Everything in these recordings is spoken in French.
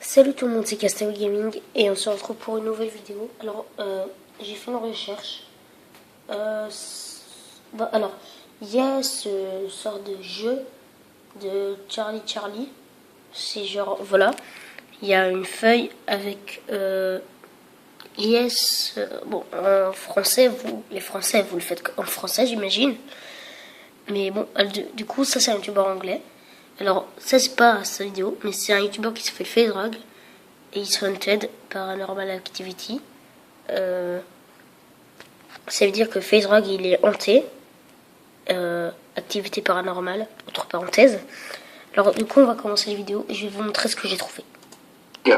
Salut tout le monde, c'est Castel Gaming et on se retrouve pour une nouvelle vidéo. Alors, j'ai fait une recherche. Alors, il y a ce sort de jeu de Charlie. C'est genre, voilà, il y a une feuille avec yes. Bon, en français, les Français, vous le faites en français, j'imagine. Mais bon, du coup, ça c'est un youtubeur anglais. Alors, ça c'est pas sa vidéo, mais c'est un youtubeur qui s'appelle FaZe et It's Haunted Paranormal Activity. Ça veut dire que FaZe il est hanté. Activité paranormale, entre parenthèses. Alors, du coup, on va commencer la vidéo et je vais vous montrer ce que j'ai trouvé. Go.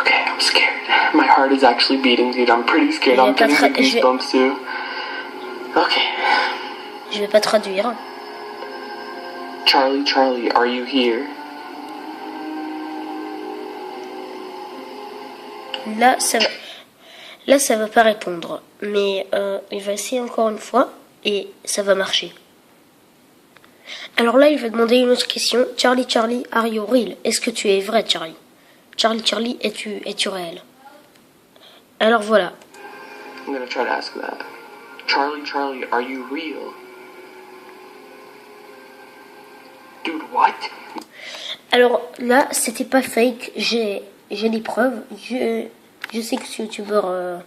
Okay, I'm scared. My heart is actually beating, dude. I'm pretty scared. I'm getting the goosebumps too. Okay. Je vais pas traduire. Charlie, are you here? Là, ça va pas répondre. Mais il va essayer encore une fois et ça va marcher. Alors là, il va demander une autre question. Charlie, are you real? Est-ce que tu es vrai, Charlie? Charlie, es-tu réel? Alors voilà. I'm gonna try to ask that. Charlie, are you real? Dude, what? Alors là, c'était pas fake. J'ai des preuves. Je sais que ce youtubeur.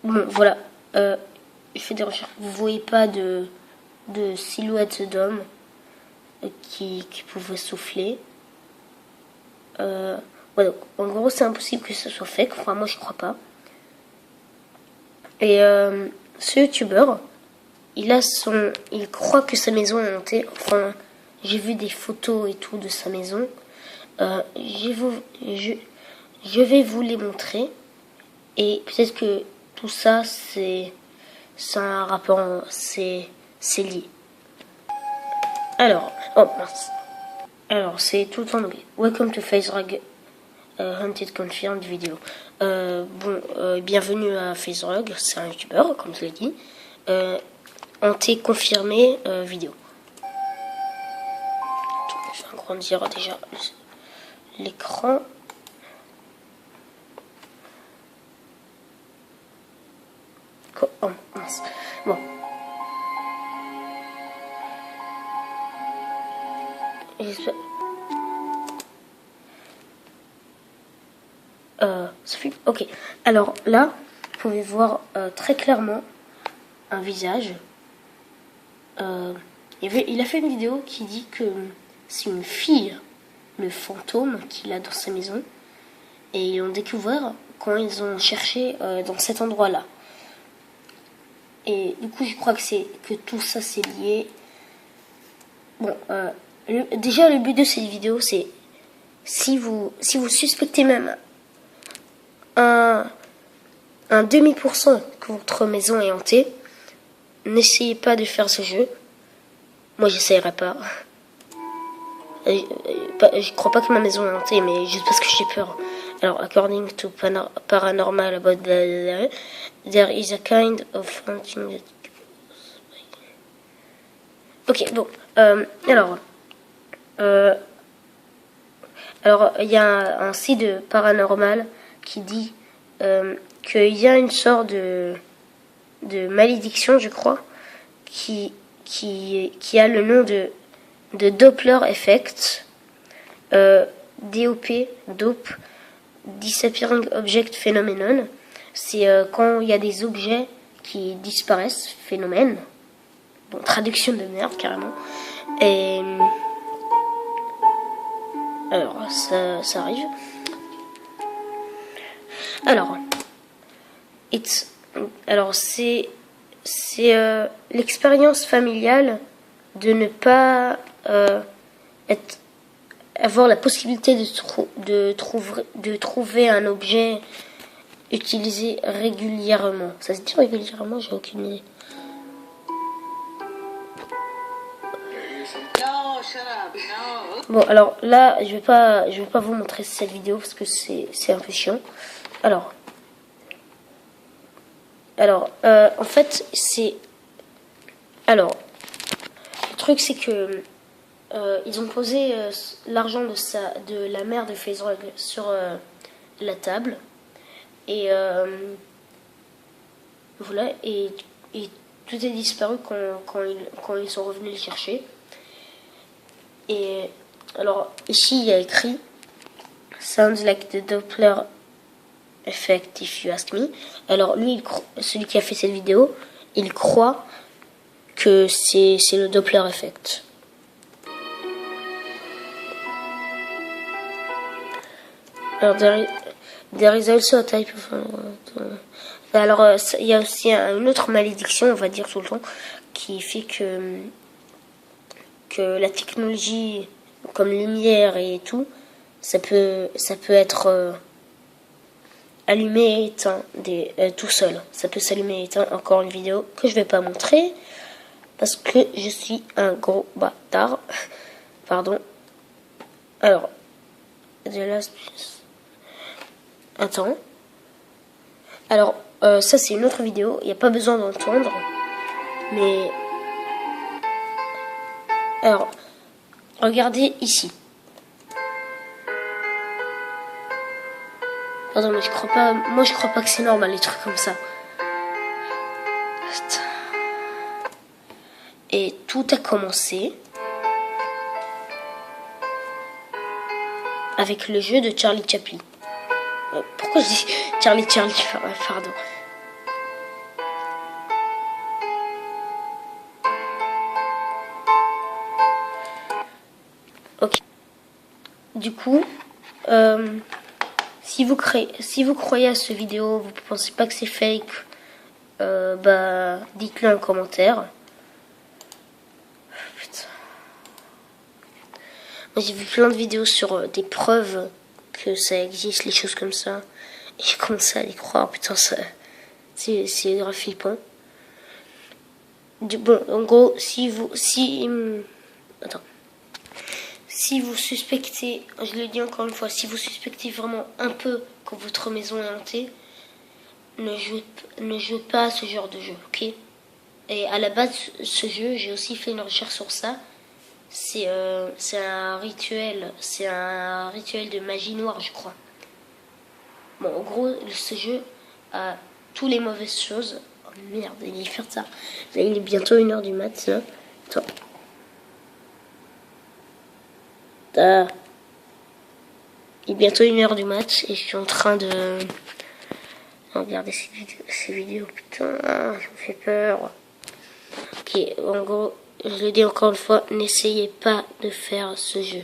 Bon, voilà. Je fais des recherches. Vous voyez pas de silhouette d'homme qui pouvait souffler. Ouais, donc, en gros, c'est impossible que ce soit fake. Enfin, moi, je crois pas. Et ce youtubeur, il croit que sa maison est hantée. Enfin, j'ai vu des photos et tout de sa maison. Je vais vous les montrer. Et peut-être que tout ça, c'est un rapport, c'est lié. Alors, oh mince. Alors, c'est tout en anglais. Welcome to FaZe Haunted Confirmed Video. Bienvenue à FaZe, c'est un youtubeur, comme je l'ai dit. Hanté confirmé vidéo. Je vais agrandir déjà l'écran. Oh mince. Bon. J'espère. Ça fait... Ok. Alors là, vous pouvez voir très clairement un visage. Il a fait une vidéo qui dit que c'est une fille, le fantôme qu'il a dans sa maison. Et ils l'ont découvert quand ils ont cherché dans cet endroit-là. Et du coup, je crois que tout ça c'est lié. Bon, déjà le but de cette vidéo, c'est si vous suspectez même un demi% que votre maison est hantée, n'essayez pas de faire ce jeu. Moi, j'essayerai pas. Je crois pas que ma maison est hantée, mais juste parce que j'ai peur. Alors, according to paranormal about there is a kind of haunting. Ok, bon. Alors, il y a un site de paranormal qui dit qu'il y a une sorte de malédiction, je crois, qui a le nom de Doppler Effect, DOP, Disappearing Object Phenomenon. C'est quand il y a des objets qui disparaissent, phénomène. Bon, traduction de merde, carrément. Et alors, ça arrive. Alors, c'est l'expérience familiale de ne pas avoir la possibilité de trouver un objet utilisé régulièrement. Ça se dit régulièrement, j'ai aucune idée. Bon, alors là, je vais pas vous montrer cette vidéo parce que c'est un peu chiant. Alors, en fait, le truc c'est que ils ont posé l'argent de la mère de FaceRug sur la table. Et voilà, et tout est disparu quand ils sont revenus le chercher. Et alors, ici, il y a écrit Sounds like the Doppler effect if you ask me. Alors, lui, celui qui a fait cette vidéo, il croit que c'est le Doppler effect. Alors, there is also a type of... Alors, il y a aussi une autre malédiction, on va dire tout le temps, qui fait que la technologie, comme lumière et tout, ça peut être allumé et éteint tout seul. Ça peut s'allumer et éteindre. Encore une vidéo que je vais pas montrer parce que je suis un gros bâtard. Pardon. Alors, attends. Alors, ça c'est une autre vidéo. Il n'y a pas besoin d'entendre. Mais... Alors, regardez ici. Pardon, mais je crois pas que c'est normal les trucs comme ça. Et tout a commencé avec le jeu de Charlie Chaplin. Pourquoi je dis Charlie, pardon. Ok. Du coup, si vous croyez à ce vidéo, vous pensez pas que c'est fake, bah dites-le en commentaire. Putain. Moi j'ai vu plein de vidéos sur des preuves que ça existe, les choses comme ça. Et j'ai commencé à les croire, putain, c'est grave flippant. Bon, en gros, si vous suspectez, je le dis encore une fois, si vous suspectez vraiment un peu que votre maison est hantée, ne jouez pas à ce genre de jeu, ok? Et à la base, ce jeu, j'ai aussi fait une recherche sur ça. C'est un rituel de magie noire, je crois. Bon, en gros, ce jeu a tous les mauvaises choses. Oh merde, il est faire ça. Là, il est bientôt 1h du mat, là. Attends. Il est bientôt 1h du mat et je suis en train de regarder ces vidéos. Putain, ça me fait peur. Ok, en gros, je le dis encore une fois, n'essayez pas de faire ce jeu.